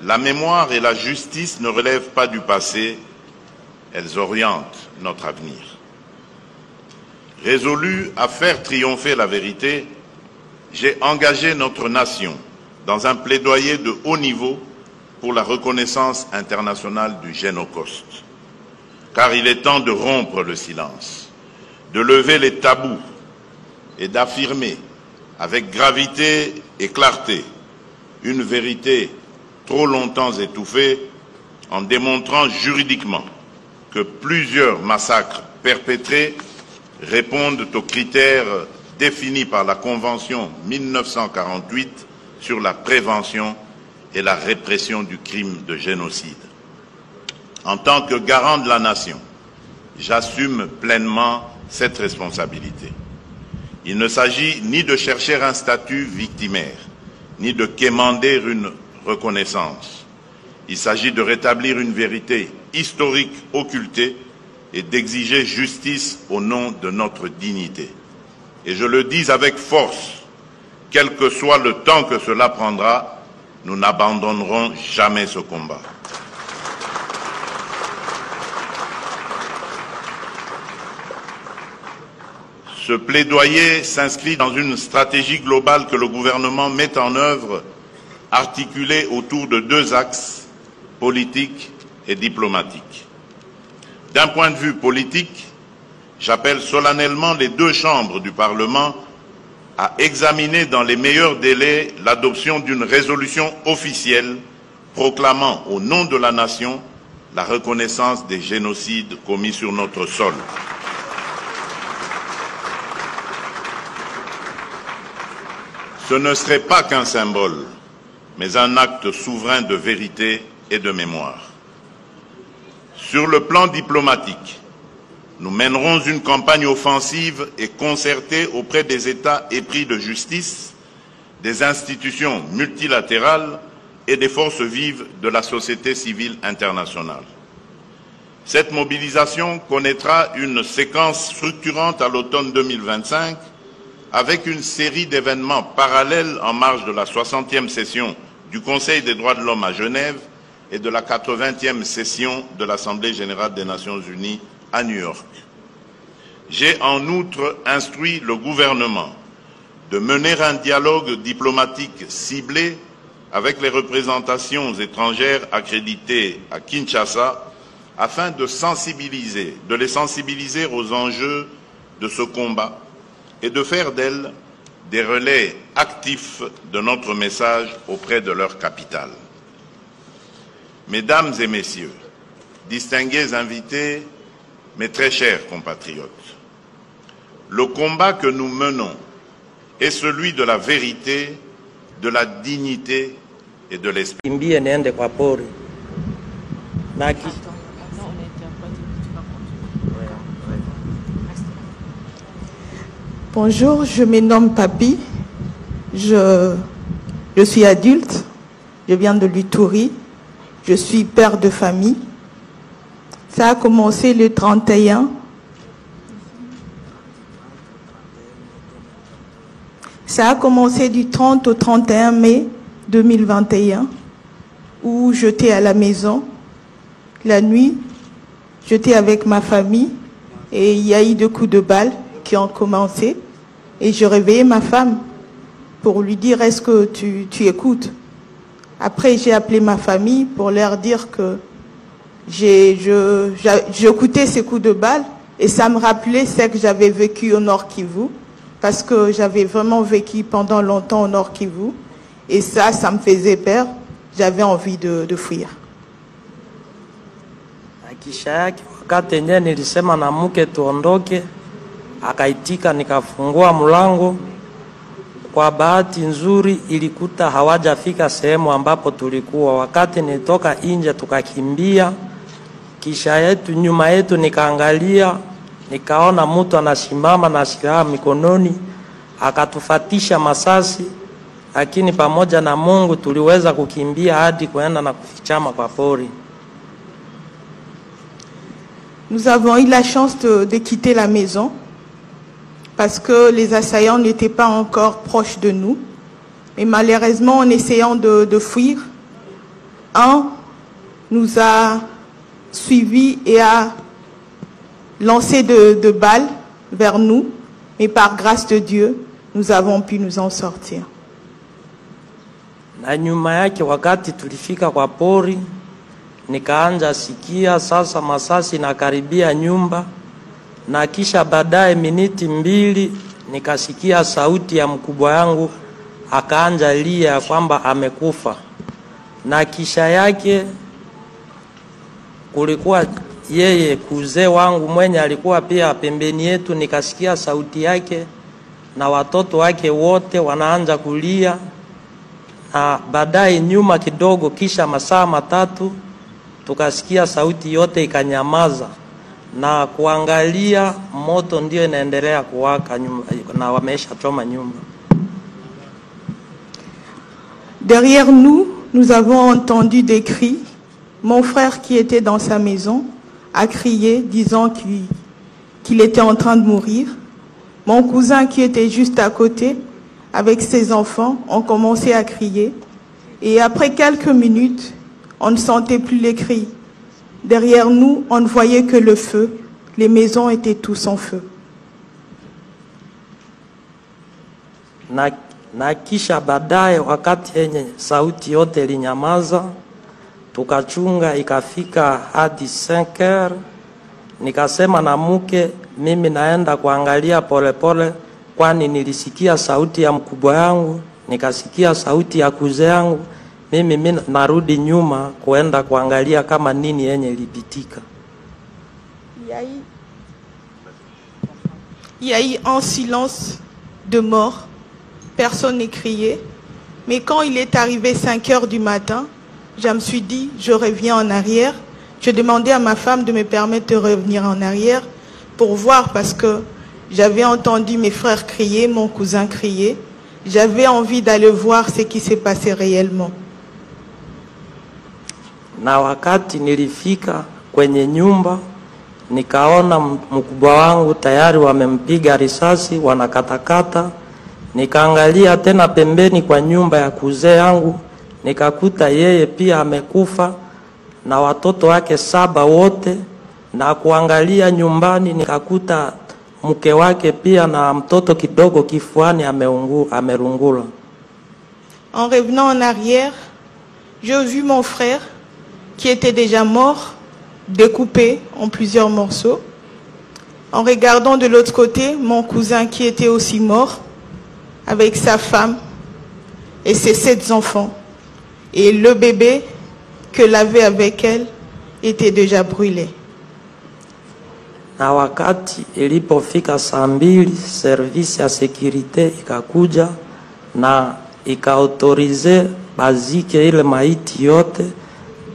la mémoire et la justice ne relèvent pas du passé, elles orientent notre avenir. Résolu à faire triompher la vérité, j'ai engagé notre nation dans un plaidoyer de haut niveau pour la reconnaissance internationale du Génocide. Car il est temps de rompre le silence, de lever les tabous et d'affirmer avec gravité et clarté une vérité trop longtemps étouffée en démontrant juridiquement que plusieurs massacres perpétrés répondent aux critères définis par la Convention 1948 sur la prévention et la répression du crime de génocide. En tant que garant de la nation, j'assume pleinement cette responsabilité. Il ne s'agit ni de chercher un statut victimaire, ni de quémander une reconnaissance. Il s'agit de rétablir une vérité historique occultée et d'exiger justice au nom de notre dignité. Et je le dis avec force, quel que soit le temps que cela prendra, nous n'abandonnerons jamais ce combat. Ce plaidoyer s'inscrit dans une stratégie globale que le gouvernement met en œuvre, articulée autour de deux axes, politiques et diplomatiques. D'un point de vue politique, j'appelle solennellement les deux chambres du Parlement à examiner dans les meilleurs délais l'adoption d'une résolution officielle proclamant au nom de la nation la reconnaissance des génocides commis sur notre sol. Ce ne serait pas qu'un symbole, mais un acte souverain de vérité et de mémoire. Sur le plan diplomatique, nous mènerons une campagne offensive et concertée auprès des États épris de justice, des institutions multilatérales et des forces vives de la société civile internationale. Cette mobilisation connaîtra une séquence structurante à l'automne 2025 avec une série d'événements parallèles en marge de la 60e session du Conseil des droits de l'homme à Genève et de la 80e session de l'Assemblée générale des Nations unies à New York. J'ai en outre instruit le gouvernement de mener un dialogue diplomatique ciblé avec les représentations étrangères accréditées à Kinshasa afin de les sensibiliser aux enjeux de ce combat et de faire d'elles des relais actifs de notre message auprès de leur capitale. Mesdames et messieurs, distingués invités, mes très chers compatriotes, le combat que nous menons est celui de la vérité, de la dignité et de l'esprit. Bonjour, je me nomme Papi, je suis adulte, je viens de l'Ituri, je suis père de famille. Ça a commencé le 31. Ça a commencé du 30 au 31 mai 2021, où j'étais à la maison. La nuit, j'étais avec ma famille et il y a eu 2 coups de balle qui ont commencé. Et je réveillais ma femme pour lui dire « Est-ce que tu écoutes ?» Après, j'ai appelé ma famille pour leur dire que j'écoutais ces coups de balle et ça me rappelait ce que j'avais vécu au Nord Kivu, parce que j'avais vraiment vécu pendant longtemps au Nord Kivu et ça me faisait peur. J'avais envie de fuir. Kisha yake wakati yenyewe nilisema na mke tuondoke, akaitika, nikafungua mlango. Kwa bahati nzuri ilikuta hawajafika sehemu ambapo tulikuwa. Wakati nitoka nje tukakimbia, kisha yetu nyuma yetu nikaangalia, nikaona mtu anasimama na silaha mikononi, akatufatisha masasi, lakini pamoja na Mungu tuliweza kukimbia hadi kuenda na kufichama kwa pori. Nous avons eu la chance de quitter la maison parce que les assaillants n'étaient pas encore proches de nous. Et malheureusement, en essayant de fuir, un nous a suivis et a lancé de balles vers nous, mais par grâce de Dieu, nous avons pu nous en sortir. Na nyuma yake wakati tulifika kwa pori, nikaanza sikia sasa masasi na karibia nyumba, na kisha baadaye miniti 2 nikasikia sauti ya mkubwa yangu akaanza lia kwamba amekufa. Na kisha yake kulikuwa yeye kuzee wangu mwenye alikuwa pia pembeni yetu, nikasikia sauti yake na watoto wake wote wanaanza kulia. Na baadaye nyuma kidogo, kisha masaa 3 tukasikia sauti yote ikanyamaza, na kuangalia moto ndio inaendelea kuwaka na wamesha choma nyumba. Derrière nous, nous avons entendu des cris. Mon frère qui était dans sa maison a crié disant qu'il était en train de mourir. Mon cousin qui était juste à côté avec ses enfants ont commencé à crier. Et après quelques minutes, on ne sentait plus les cris. Derrière nous, on ne voyait que le feu. Les maisons étaient tous en feu. Na kisha baadaye wakati yenye sauti yote ilinyamaza, tukachunga ikafika hadi 5h. Nikasema na mke, mimi naenda kuangalia polepole, kwani nilisikia sauti ya mkubwa yangu, nikasikia sauti ya kuzee yangu. Mimi narudi nyuma kuenda kuangalia kama nini yenye ilipitika. Il y a eu un silence de mort. Personne n'est crié. Mais quand il est arrivé 5h du matin, je me suis dit, je reviens en arrière. Je demandais à ma femme de me permettre de revenir en arrière pour voir, parce que j'avais entendu mes frères crier, mon cousin crier. J'avais envie d'aller voir ce qui s'est passé réellement. Na wakati nilifika kwenye nyumba, nikaona mkubwa wangu tayari wamempiga risasi, wanakatakata. Nikaangalia tena pembeni kwa nyumba ya kuzee yangu, nikakuta yeye pia amekufa na watoto wake 7 wote. Na kuangalia nyumbani nikakuta mke wake pia na mtoto kidogo kifuani amerungula. En revenant en arrière, j'ai vu mon frère qui était déjà mort, découpé en plusieurs morceaux. En regardant de l'autre côté, mon cousin qui était aussi mort, avec sa femme et ses 7 enfants. Et le bébé qu'elle avait avec elle était déjà brûlé. Na wakati ilipofika saa 2, service ya securite ikakuja na ikaautorize bazike ile maiti yote.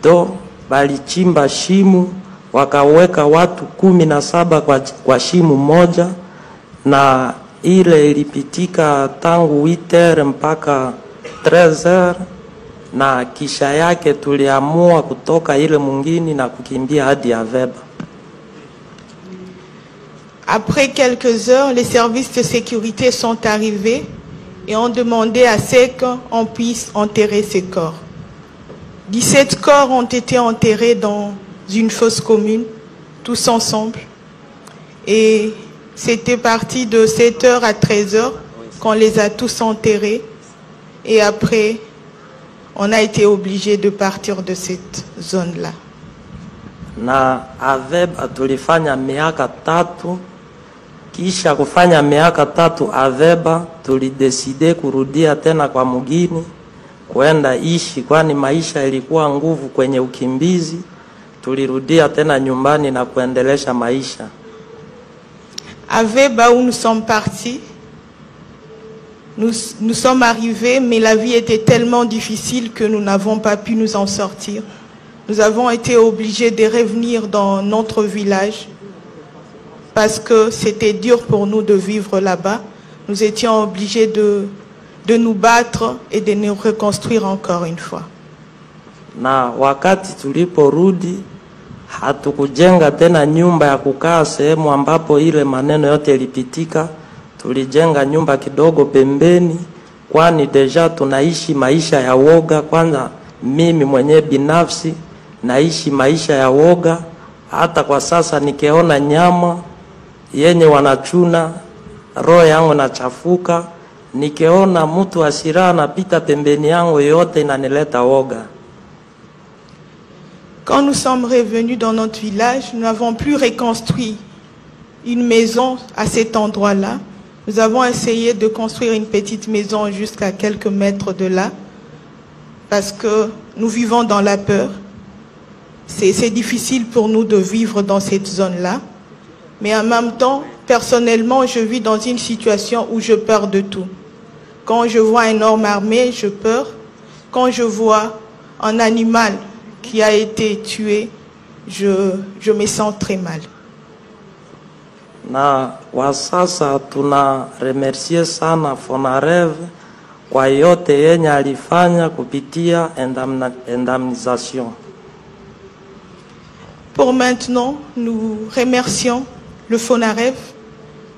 Do balichimba shimu, wakaweka watu 17 kwa shimu moja, na ile ilipitika tangu 8h mpaka 13h. Na kisha yake tuliamua kutoka ile mwingine na kukimbia hadi Aveba. Après quelques heures, les services de sécurité sont arrivés et ont demandé à ce qu'on puisse enterrer ces corps. 17 corps ont été enterrés dans une fosse commune, tous ensemble. Et c'était parti de 7h à 13h qu'on les a tous enterrés. Et après, on a été obligé de partir de cette zone-là. Na Aveba tulifanya miaka 3. Kisha kufanya miaka 3 Aveba, tulideside kurudia tena kwa mugini kwenda ishi, kwani maisha ilikuwa nguvu kwenye ukimbizi. Tulirudia tena nyumbani na kuendelesha maisha. Aveba, où nous sommes partis, nous sommes arrivés, mais la vie était tellement difficile que nous n'avons pas pu nous en sortir. Nous avons été obligés de revenir dans notre village parce que c'était dur pour nous de vivre là-bas. Nous étions obligés de nous battre et de nous reconstruire encore une fois. Na wakati tuliporudi, hatukujenga tena nyumba ya kukaa sehemu ambapo ile maneno yote yalipitika. Tulijenga nyumba kidogo pembeni, kwani deja tunaishi maisha ya woga. Kwanza mimi mwenyewe binafsi naishi maisha ya woga. Hata kwa sasa nikiona nyama yenye wanachuna, roho yangu nachafuka. Nikiona mtu asira anapita pembeni yangu, yote inanileta woga. Quand nous sommes revenus dans notre village, nous n'avons plus reconstruit une maison à cet endroit-là. Nous avons essayé de construire une petite maison jusqu'à quelques mètres de là, parce que nous vivons dans la peur. C'est difficile pour nous de vivre dans cette zone-là. Mais en même temps, personnellement, je vis dans une situation où je peur de tout. Quand je vois un homme armé, je peur. Quand je vois un animal qui a été tué, je me sens très mal. Na kwa sasa tuna remercier sana Fonarev kwa yote yenye alifanya kupitia indemnisation. Pour maintenant, nous remercions le Fonarev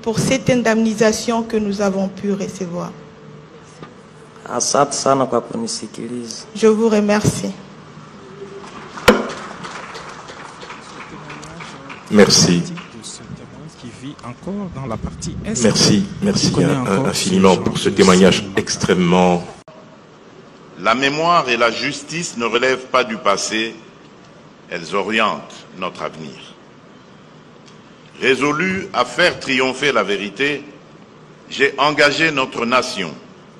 pour cette indemnisation que nous avons pu recevoir. Asante sana kwa kunisikiliza. Je vous remercie. Merci. Qui vit encore dans la partie est. Merci infiniment pour ce témoignage extrêmement... La mémoire et la justice ne relèvent pas du passé, elles orientent notre avenir. Résolu à faire triompher la vérité, j'ai engagé notre nation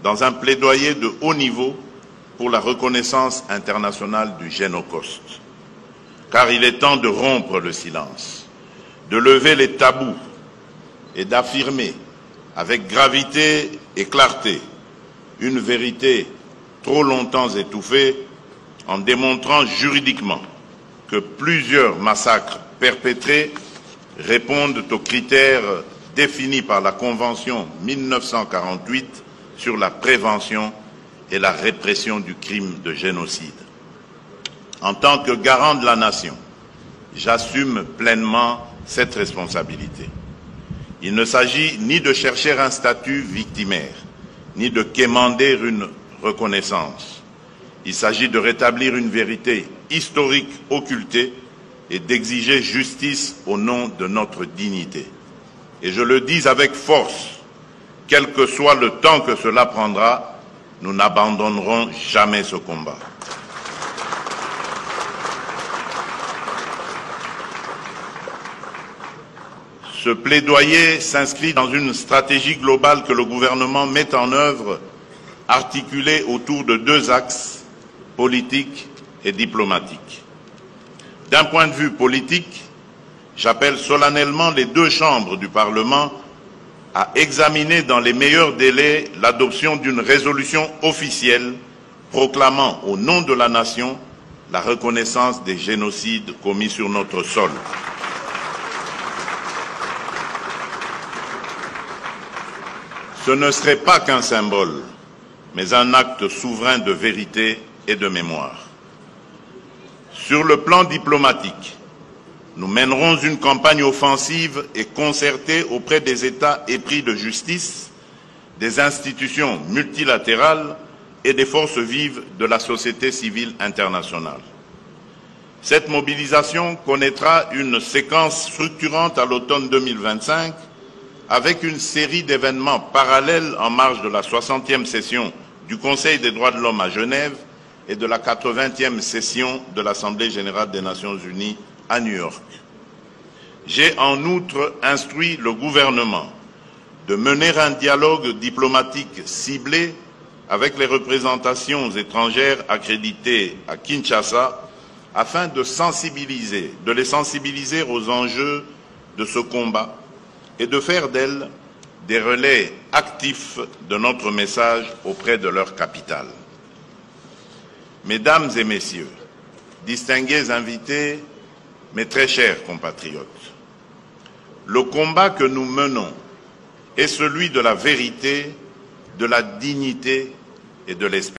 dans un plaidoyer de haut niveau pour la reconnaissance internationale du Génocide. Car il est temps de rompre le silence, de lever les tabous et d'affirmer avec gravité et clarté une vérité trop longtemps étouffée en démontrant juridiquement que plusieurs massacres perpétrés répondent aux critères définis par la Convention 1948 sur la prévention et la répression du crime de génocide. En tant que garant de la nation, j'assume pleinement cette responsabilité. Il ne s'agit ni de chercher un statut victimaire, ni de quémander une reconnaissance. Il s'agit de rétablir une vérité historique occultée et d'exiger justice au nom de notre dignité. Et je le dis avec force, quel que soit le temps que cela prendra, nous n'abandonnerons jamais ce combat. Ce plaidoyer s'inscrit dans une stratégie globale que le gouvernement met en œuvre, articulée autour de deux axes, politiques et diplomatiques. D'un point de vue politique, j'appelle solennellement les deux chambres du Parlement à examiner dans les meilleurs délais l'adoption d'une résolution officielle proclamant au nom de la nation la reconnaissance des génocides commis sur notre sol. Ce ne serait pas qu'un symbole, mais un acte souverain de vérité et de mémoire. Sur le plan diplomatique, nous mènerons une campagne offensive et concertée auprès des États épris de justice, des institutions multilatérales et des forces vives de la société civile internationale. Cette mobilisation connaîtra une séquence structurante à l'automne 2025 avec une série d'événements parallèles en marge de la 60e session du Conseil des droits de l'homme à Genève et de la 80e session de l'Assemblée générale des Nations unies à New York. J'ai en outre instruit le gouvernement de mener un dialogue diplomatique ciblé avec les représentations étrangères accréditées à Kinshasa afin de les sensibiliser aux enjeux de ce combat et de faire d'elles des relais actifs de notre message auprès de leur capitale. Mesdames et messieurs, distingués invités, mes très chers compatriotes, le combat que nous menons est celui de la vérité, de la dignité et de l'espérance.